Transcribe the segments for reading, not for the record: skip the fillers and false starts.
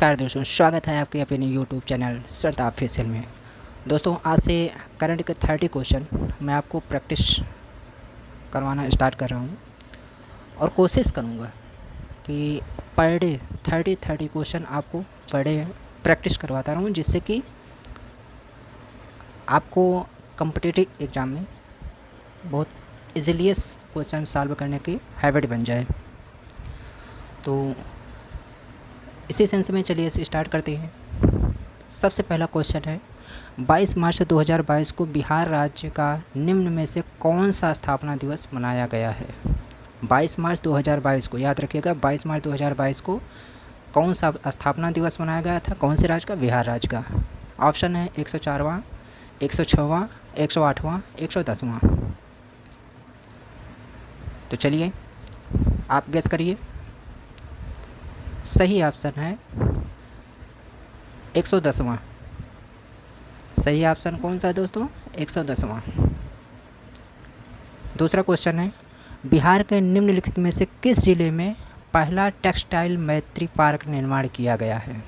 नमस्कार दोस्तों, स्वागत है आपके अपने यूट्यूब चैनल सरताप ऑफिशियल में। दोस्तों, आज से करंट के 30 क्वेश्चन मैं आपको प्रैक्टिस करवाना स्टार्ट कर रहा हूँ और कोशिश करूँगा कि पर डे 30 क्वेश्चन आपको पर डे प्रैक्टिस करवाता रहूँ, जिससे कि आपको कॉम्पिटिटिव एग्ज़ाम में बहुत इजीली क्वेश्चन सॉल्व करने की हैबिट बन जाए। तो इसी सेंस में चलिए इसे स्टार्ट करते हैं। सबसे पहला क्वेश्चन है, 22 मार्च 2022 को बिहार राज्य का निम्न में से कौन सा स्थापना दिवस मनाया गया है? 22 मार्च 2022 को याद रखिएगा, 22 मार्च 2022 को कौन सा स्थापना दिवस मनाया गया था? कौन से राज्य का? बिहार राज्य का। ऑप्शन है 104वां, 106वां, 108वां, 110वां। तो चलिए आप गेस करिए। सही ऑप्शन है 110वां। सही ऑप्शन कौन सा है दोस्तों? 110वां। दूसरा क्वेश्चन है, बिहार के निम्नलिखित में से किस जिले में पहला टेक्सटाइल मैत्री पार्क निर्माण किया गया है?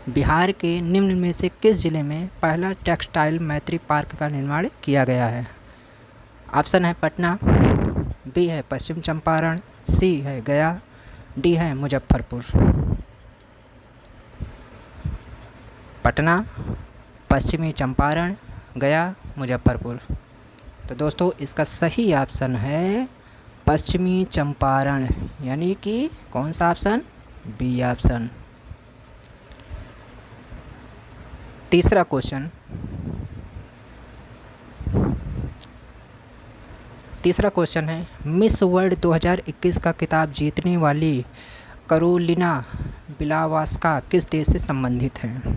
बिहार के निम्न में से किस जिले में पहला टेक्सटाइल मैत्री पार्क का निर्माण किया गया है? ऑप्शन है पटना, बी है पश्चिम चंपारण, सी है गया, डी है मुजफ्फरपुर। पटना, पश्चिमी चंपारण, गया, मुजफ्फरपुर। तो दोस्तों, इसका सही ऑप्शन है पश्चिमी चंपारण, यानी कि कौन सा ऑप्शन? B option. तीसरा क्वेश्चन, है, मिस वर्ल्ड 2021 का खिताब जीतने वाली करोलिना बिलावास्का किस देश से संबंधित है?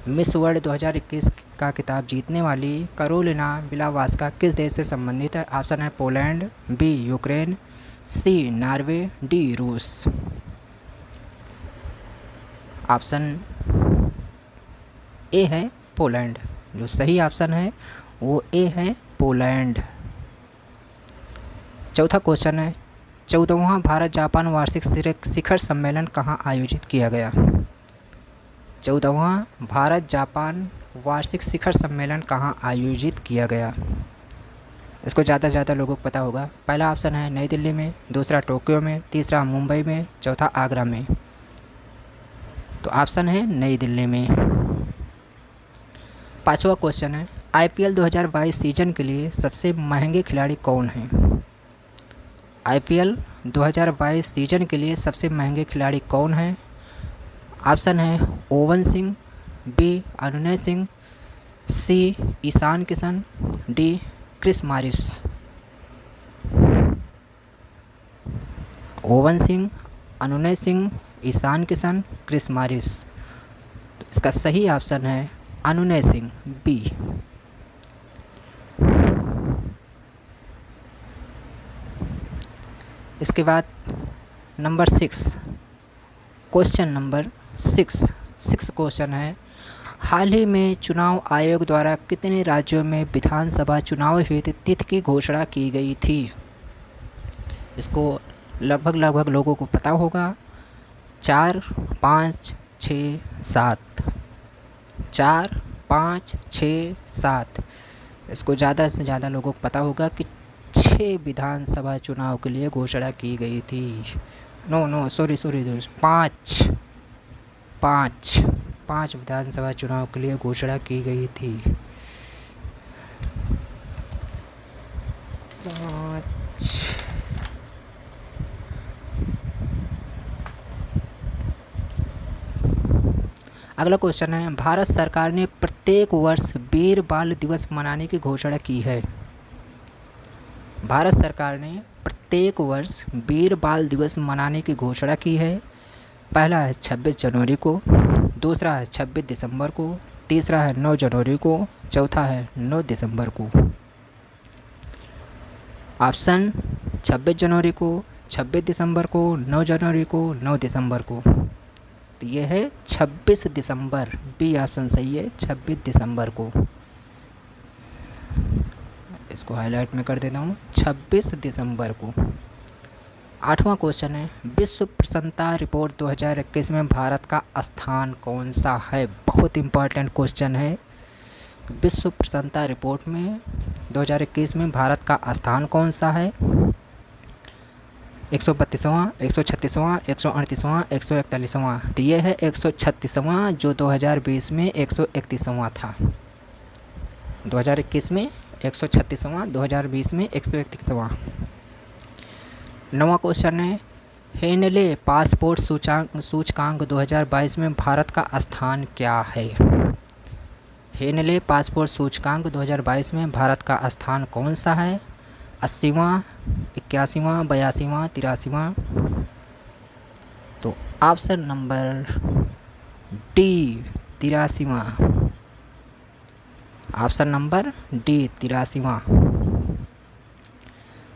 मिस वर्ल्ड 2021 का खिताब जीतने वाली करोलिना बिलावास्का किस देश से संबंधित है? ऑप्शन है पोलैंड, बी यूक्रेन, सी नॉर्वे, डी रूस। ऑप्शन ए है पोलैंड। जो सही ऑप्शन है वो ए है पोलैंड। चौथा क्वेश्चन है, 14वां भारत जापान वार्षिक शिखर सम्मेलन कहाँ आयोजित किया गया? 14वां भारत जापान वार्षिक शिखर सम्मेलन कहाँ आयोजित किया गया? इसको ज़्यादा से ज़्यादा लोगों को पता होगा। पहला ऑप्शन है नई दिल्ली में, दूसरा टोक्यो में, तीसरा मुंबई में, चौथा आगरा में। तो ऑप्शन है नई दिल्ली में। पांचवा क्वेश्चन है, IPL 2022 सीजन के लिए सबसे महंगे खिलाड़ी कौन हैं? IPL 2022 सीजन के लिए सबसे महंगे खिलाड़ी कौन हैं? ऑप्शन है oven Singh, B Anunay Singh, C Ishan Kishan, D Chris Morris. Owen Singh, Anunay Singh, Ishan Kishan, Chris Morris. तो इसका सही ऑप्शन है अनुनय सिंह, बी। इसके बाद नंबर 6, क्वेश्चन नंबर 6 क्वेश्चन है, हाल ही में चुनाव आयोग द्वारा कितने राज्यों में विधानसभा चुनाव हेतु तिथि की घोषणा की गई थी? इसको लगभग लोगों को पता होगा। 4, 5, 6, 7। 4, 5, 6, 7। इसको ज़्यादा से ज़्यादा लोगों को पता होगा कि 6 विधानसभा चुनाव के लिए घोषणा की गई थी। सॉरी दोस्त, 5 विधानसभा चुनाव के लिए घोषणा की गई थी। 5। अगला क्वेश्चन है, भारत सरकार ने प्रत्येक वर्ष वीर बाल दिवस मनाने की घोषणा की है। भारत सरकार ने प्रत्येक वर्ष वीर बाल दिवस मनाने की घोषणा की है। पहला है 26 जनवरी को, दूसरा है 26 दिसंबर को, तीसरा है 9 जनवरी को, चौथा है 9 दिसंबर को। ऑप्शन 26 जनवरी को, 26 दिसंबर को, 9 जनवरी को, 9 दिसंबर को। तो ये है 26 दिसंबर, बी ऑप्शन सही है, 26 दिसंबर को। इसको हाईलाइट में कर देता हूँ, 26 दिसंबर को। 8वां क्वेश्चन है, विश्व प्रसन्नता रिपोर्ट 2021 में भारत का स्थान कौन सा है? बहुत इंपॉर्टेंट क्वेश्चन है। विश्व प्रसन्नता रिपोर्ट में 2021 में भारत का स्थान कौन सा है? 132वां, 136वां, 138वां, 141वां? तो ये है 136वां, जो 2020 में 131वां था। 2021 में 136वां, 2020 में 131वां। 9वां क्वेश्चन है, हेनले पासपोर्ट सूचकांक 2022 में भारत का स्थान क्या है? हेनले पासपोर्ट सूचकांक 2022 में भारत का स्थान कौन सा है? 80वां, 81वां, 82वां, 83वां? तो ऑप्शन नंबर डी 83वां। ऑप्शन नंबर डी 83वां।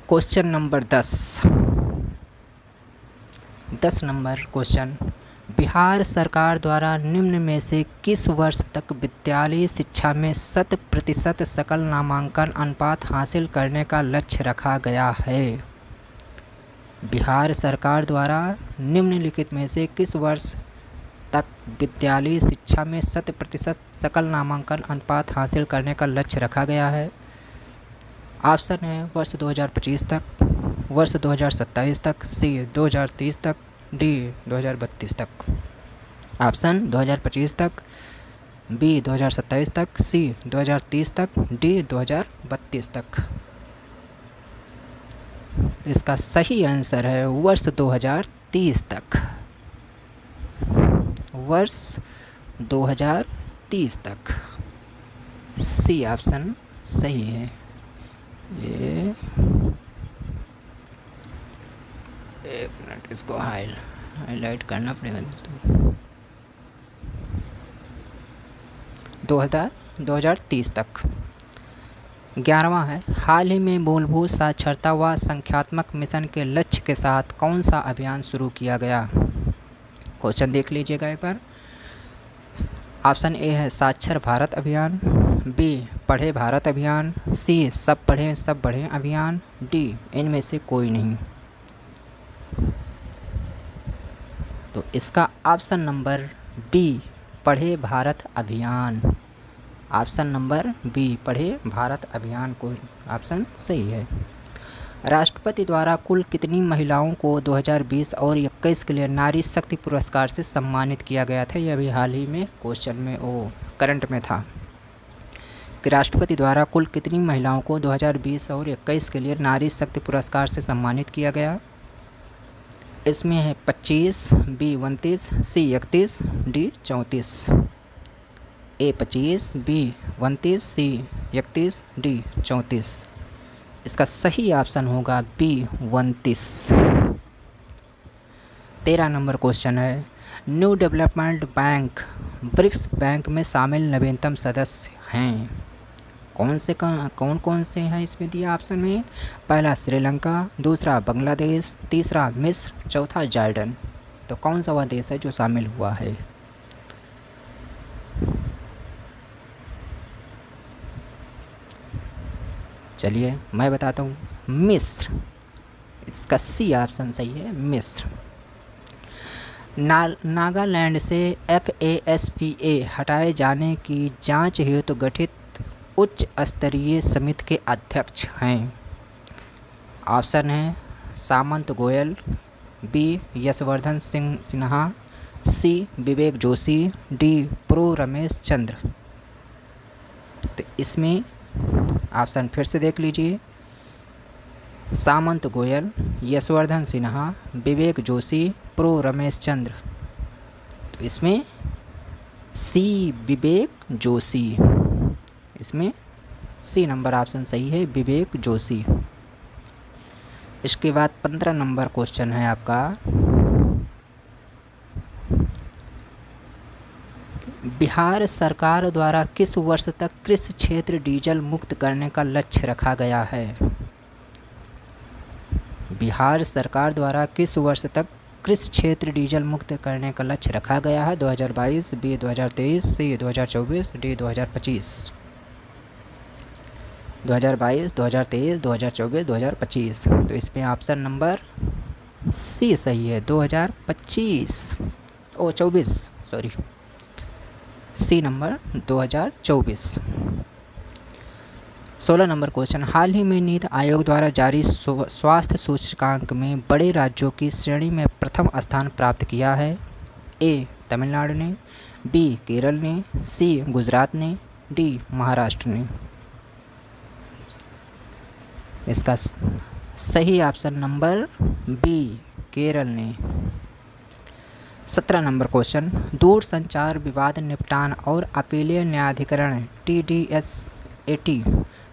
Question number 10 number question, Bihar सरकार द्वारा निम्न में से किस वर्ष तक विद्यालयी शिक्षा में 100% सकल नामांकन अनुपात हासिल करने का लक्ष्य रखा गया है? बिहार सरकार द्वारा निम्नलिखित में से किस वर्ष तक विद्यालयी शिक्षा में 100% सकल नामांकन अनुपात हासिल करने का लक्ष्य रखा गया है? ऑप्शन है वर्ष 2025 तक, वर्ष 2027 तक, सी 2030 तक, डी 2032 तक? ऑप्शन 2025 तक, बी 2027 तक, सी 2030 तक, डी 2032 तक? इसका सही आंसर है वर्ष 2030 तक। वर्ष 2030 तक सी ऑप्शन सही है। ये एक मिनट, इसको हाईलाइट करना पड़ेगा दोस्तों। 2030 तक। 11वां है, हाल ही में मूलभूत साक्षरता व संख्यात्मक मिशन के लक्ष्य के साथ कौन सा अभियान शुरू किया गया? क्वेश्चन देख लीजिएगा एक बार। ऑप्शन ए है साक्षर भारत अभियान, बी पढ़े भारत अभियान, सी सब पढ़ें सब बढ़ें अभियान, डी इनमें से कोई नहीं। तो इसका ऑप्शन नंबर बी पढ़े भारत अभियान। ऑप्शन नंबर बी पढ़े भारत अभियान को ऑप्शन सही है। राष्ट्रपति द्वारा कुल कितनी महिलाओं को 2020 और 21 के लिए नारी शक्ति पुरस्कार से सम्मानित किया गया था? यह भी हाल ही में क्वेश्चन में करंट में था कि राष्ट्रपति द्वारा कुल कितनी महिलाओं को 2020 और 21 के लिए नारी शक्ति पुरस्कार से सम्मानित किया गया? इसमें है 25, B 29, C 31, D 34? A 25, B 29, C 31, D 34? इसका सही ऑप्शन होगा बी 29। 13 नंबर क्वेश्चन है, new development bank BRICS bank में शामिल नवीनतम सदस्य हैं? कौन कौन से हैं इसमें दिया ऑप्शन में? पहला श्रीलंका, दूसरा बांग्लादेश, तीसरा मिस्र, चौथा जॉर्डन? तो कौन सा वह देश है जो शामिल हुआ है? चलिए मैं बताता हूँ, मिस्र। इसका सी ऑप्शन सही है, मिस्र। नागालैंड से FASPA हटाए जाने की जांच हेतु गठित उच्च स्तरीय समिति के अध्यक्ष हैं? ऑप्शन है सामंत गोयल, बी यशवर्धन सिन्हा, सी विवेक जोशी, डी प्रो रमेश चंद्र? तो इसमें ऑप्शन फिर से देख लीजिए, सामंत गोयल, यशवर्धन सिन्हा, विवेक जोशी, प्रो रमेश चंद्र? तो इसमें सी विवेक जोशी। इसमें सी नंबर ऑप्शन सही है, विवेक जोशी। इसके बाद 15 नंबर क्वेश्चन है आपका, बिहार सरकार द्वारा किस वर्ष तक कृषि क्षेत्र डीजल मुक्त करने का लक्ष्य रखा गया है? बिहार सरकार द्वारा किस वर्ष तक कृषि क्षेत्र डीजल मुक्त करने का लक्ष्य रखा गया है? 2022, बी 2023, सी 2024, डी 2025? 2022, 2023, 2024, 2025? तो इसमें ऑप्शन नंबर सी सही है, 2025 ओ 24 sorry, C number 2024। 16 number question, हाल ही में नीति आयोग द्वारा जारी स्वास्थ्य सूचकांक में बड़े राज्यों की श्रेणी में प्रथम स्थान प्राप्त किया है। ए तमिलनाडु ने, बी केरल ने, सी गुजरात ने, डी महाराष्ट्र ने। इसका सही ऑप्शन नंबर बी केरल ने। 17 नंबर क्वेश्चन, दूरसंचार विवाद निपटान और अपीलीय न्यायाधिकरण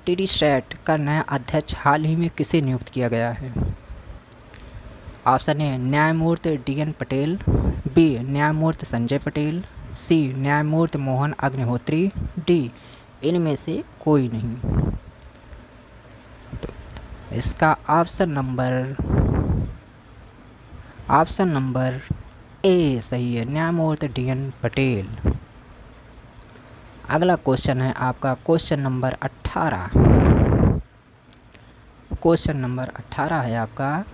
टीडी सैट का नया अध्यक्ष हाल ही में किसे नियुक्त किया गया है? ऑप्शन ए न्यायमूर्ति DN पटेल, बी न्यायमूर्ति संजय पटेल, सी न्यायमूर्ति मोहन अग्निहोत्री, डी इनमें से कोई नहीं। तो इसका ऑप्शन नंबर ए सही है, न्यायमूर्ति DN पटेल। अगला क्वेश्चन है आपका क्वेश्चन नंबर 18। क्वेश्चन नंबर 18 है आपका,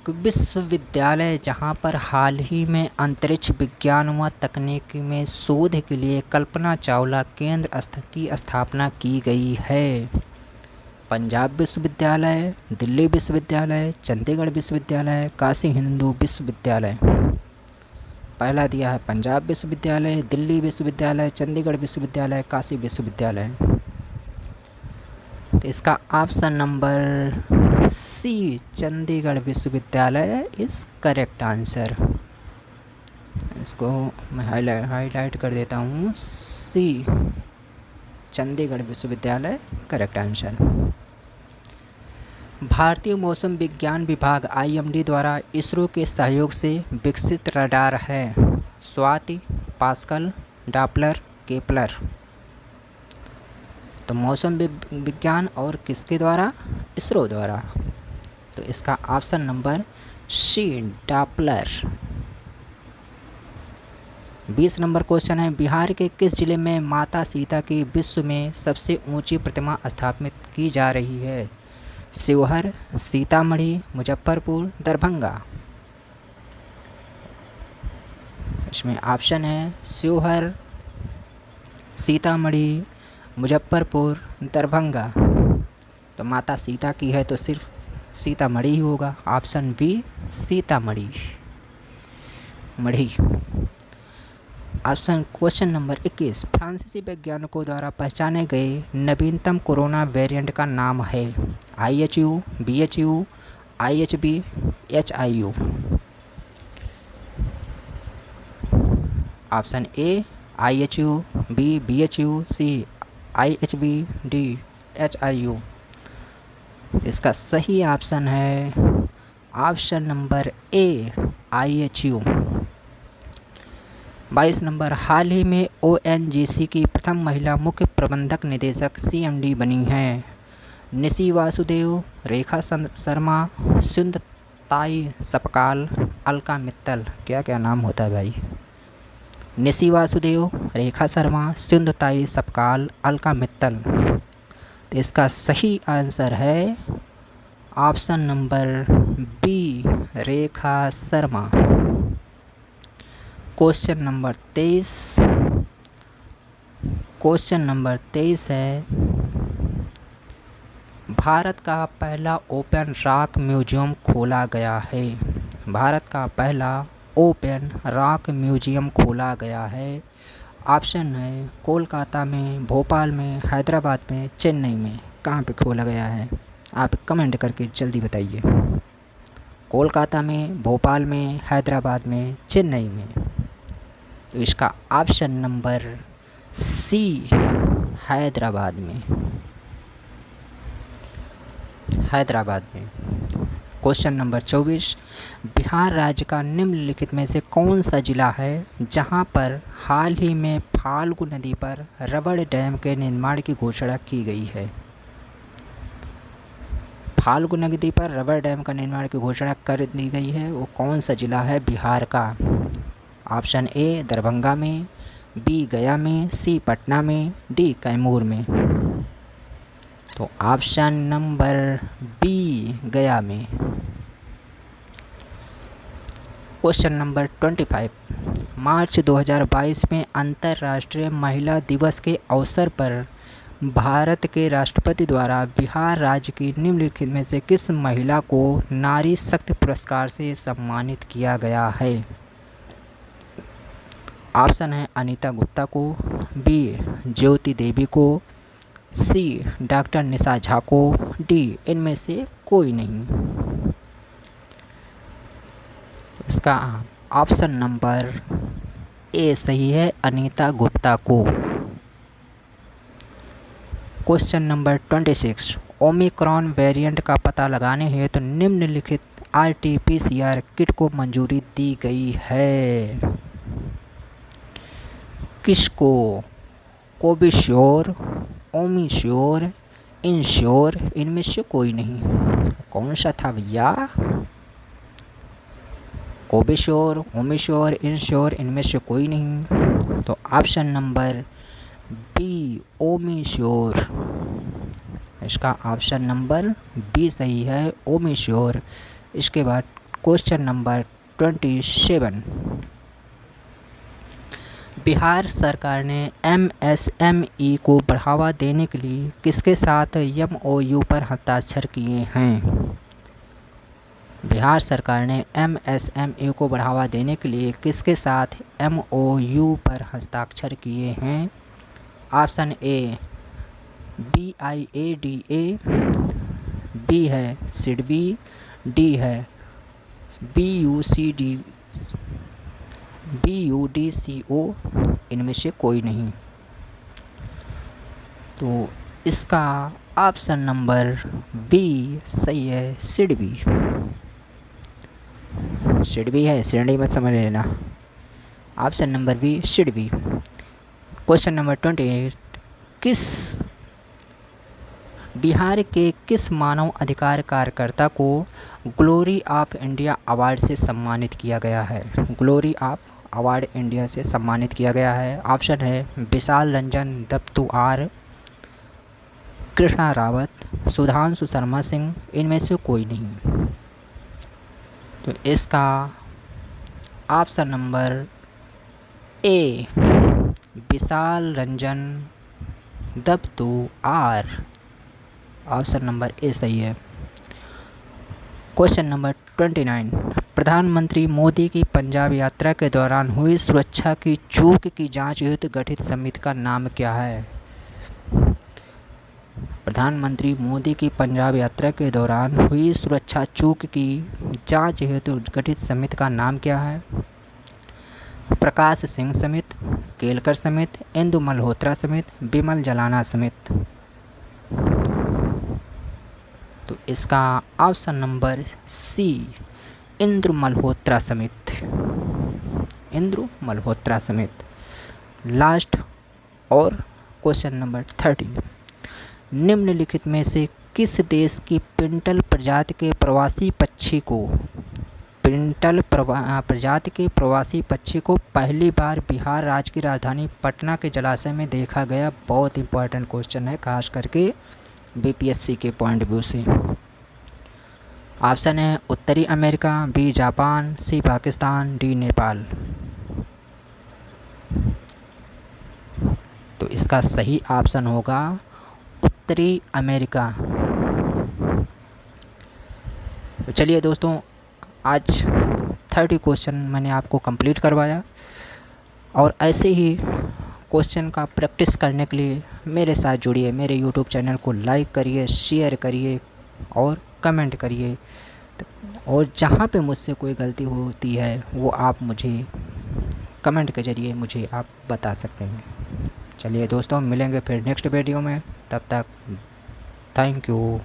विश्वविद्यालय जहां पर हाल ही में अंतरिक्ष विज्ञान व तकनीक में शोध के लिए कल्पना चावला केंद्र की स्थापना की गई है? पंजाब विश्वविद्यालय, दिल्ली विश्वविद्यालय, चंडीगढ़ विश्वविद्यालय, काशी हिंदू विश्वविद्यालय। पहला दिया है पंजाब विश्वविद्यालय, दिल्ली विश्वविद्यालय, चंडीगढ़ विश्वविद्यालय, काशी विश्वविद्यालय। तो इसका ऑप्शन नंबर सी चंडीगढ़ विश्वविद्यालय इज़ करेक्ट आंसर। इसको मैं हाईलाइट कर देता हूँ, सी चंडीगढ़ विश्वविद्यालय करेक्ट आंसर। भारतीय मौसम विज्ञान विभाग IMD द्वारा इसरो के सहयोग से विकसित रडार है स्वाति, पास्कल, डॉपलर, केपलर। तो मौसम विज्ञान और किसके द्वारा? इसरो द्वारा। तो इसका option number C Doppler. 20 number question है, बिहार के किस जिले में माता सीता की विश्व में सबसे ऊंची प्रतिमा स्थापित की जा रही है? शिवहर, सीतामढ़ी, मुजफ्फरपुर, दरभंगा। इसमें ऑप्शन है शिवहर, सीतामढ़ी, मुजफ्फरपुर, दरभंगा। तो माता सीता की है तो सिर्फ सीतामढ़ी ही होगा। ऑप्शन बी सीतामढ़ी मढ़ी। ऑप्शन क्वेश्चन नंबर 21, फ्रांसीसी वैज्ञानिकों द्वारा पहचाने गए नवीनतम कोरोना वेरिएंट का नाम है? IHU, BHU, IHB, HIU। Option A IHU, B BHU, C IHB, D HIU। इसका सही ऑप्शन है option number A IHU। 22 number, हाल ही में ONGC की प्रथम महिला मुख्य प्रबंधक निदेशक CMD बनी हैं? निशी वासुदेव, रेखा शर्मा, सुंदताई सपकाल, अलका मित्तल। क्या क्या नाम होता है भाई? निशी वासुदेव, रेखा शर्मा, सुंदताई सपकाल, अलका मित्तल। तो इसका सही आंसर है option number B Rekha Sharma. Question number 23। Question number 23 है, भारत का पहला ओपन रॉक म्यूजियम खोला गया है? भारत का पहला ओपन रॉक म्यूजियम खोला गया है। ऑप्शन है कोलकाता में, भोपाल में, हैदराबाद में, चेन्नई में। कहाँ पे खोला गया है? आप कमेंट करके जल्दी बताइए। कोलकाता में, भोपाल में, हैदराबाद में, चेन्नई में। तो इसका ऑप्शन नंबर सी हैदराबाद में। हैदराबाद में। क्वेश्चन नंबर 24, बिहार राज्य का निम्नलिखित में से कौन सा जिला है जहां पर हाल ही में फाल्गु नदी पर रबड़ डैम के निर्माण की घोषणा की गई है? फाल्गु नदी पर रबड़ डैम का निर्माण की घोषणा कर दी गई है, वो कौन सा जिला है बिहार का? ऑप्शन ए दरभंगा में, बी गया में, सी पटना में, डी कैमूर में। तो ऑप्शन नंबर बी गया में। क्वेश्चन नंबर 25, मार्च 2022 में अंतर्राष्ट्रीय महिला दिवस के अवसर पर भारत के राष्ट्रपति द्वारा बिहार राज्य की निम्नलिखित में से किस महिला को नारी शक्ति पुरस्कार से सम्मानित किया गया है? ऑप्शन है अनीता गुप्ता को, बी ज्योति देवी को, सी डॉक्टर निशा झा को, डी इनमें से कोई नहीं। इसका ऑप्शन नंबर ए सही है, अनीता गुप्ता को। क्वेश्चन नंबर 26, ओमिक्रॉन वेरिएंट का पता लगाने हेतु निम्नलिखित RT-PCR किट को मंजूरी दी गई है? किसको? कोविश्योर, ओमिश्योर, इंश्योर, इनमें से कोई नहीं। कौन सा था भैया? कोविश्योर, ओमिश्योर, इंश्योर, इनमें से कोई नहीं। तो ऑप्शन नंबर बी ओमिश्योर, इसका ऑप्शन नंबर बी सही है, ओमिश्योर। इसके बाद क्वेश्चन नंबर 27, बिहार सरकार ने MSME को बढ़ावा देने के लिए किसके साथ MOU पर हस्ताक्षर किए हैं? बिहार सरकार ने MSME को बढ़ावा देने के लिए किसके साथ MOU पर हस्ताक्षर किए हैं? ऑप्शन ए BIADA, बी है सिडबी, डी है BUDCO, इनमें से कोई नहीं। तो इसका ऑप्शन नंबर बी सही है, सिडबी। सिडबी है, सिडनी मत समझ लेना। Option number B SIDBI. Question number 28, Bihar के किस मानव अधिकार कार्यकर्ता को ग्लोरी ऑफ इंडिया अवार्ड से सम्मानित किया गया है? ग्लोरी ऑफ अवार्ड इंडिया से सम्मानित किया गया है। ऑप्शन है विशाल रंजन दत्तुआर, कृष्णा रावत, सुधांशु शर्मा सिंह, इनमें से कोई नहीं। तो इसका option number A Vishal Ranjan Dattuar, option number A सही है। क्वेश्चन नंबर 29, प्रधानमंत्री मोदी की पंजाब यात्रा के दौरान हुई सुरक्षा की चूक की जांच हेतु गठित समिति का नाम क्या है? प्रधानमंत्री मोदी की पंजाब यात्रा के दौरान हुई सुरक्षा चूक की जांच हेतु गठित समिति का नाम क्या है? प्रकाश सिंह समिति, केलकर समिति, इंदु मल्होत्रा समिति, बिमल जलाना समिति। तो इसका option number C Indra Malhotra समिति, इंद्र मल्होत्रा समिति। लास्ट और क्वेश्चन नंबर 30, निम्नलिखित में से किस देश की पिंटल प्रजाति के प्रवासी पक्षी को पहली बार बिहार राज्य की राजधानी पटना के जलाशय में देखा गया? बहुत इंपॉर्टेंट क्वेश्चन है, खास करके BPSC के पॉइंट व्यू से। ऑप्शन है उत्तरी अमेरिका, बी जापान, सी पाकिस्तान, डी नेपाल। तो इसका सही ऑप्शन होगा उत्तरी अमेरिका। तो चलिए दोस्तों, आज 30 क्वेश्चन मैंने आपको कंप्लीट करवाया, और ऐसे ही क्वेश्चन का प्रैक्टिस करने के लिए मेरे साथ जुड़िए। मेरे YouTube चैनल को लाइक करिए, शेयर करिए और कमेंट करिए, और जहाँ पे मुझसे कोई गलती होती है वो आप मुझे कमेंट के ज़रिए मुझे आप बता सकते हैं। चलिए दोस्तों, मिलेंगे फिर नेक्स्ट वीडियो में, तब तक थैंक यू।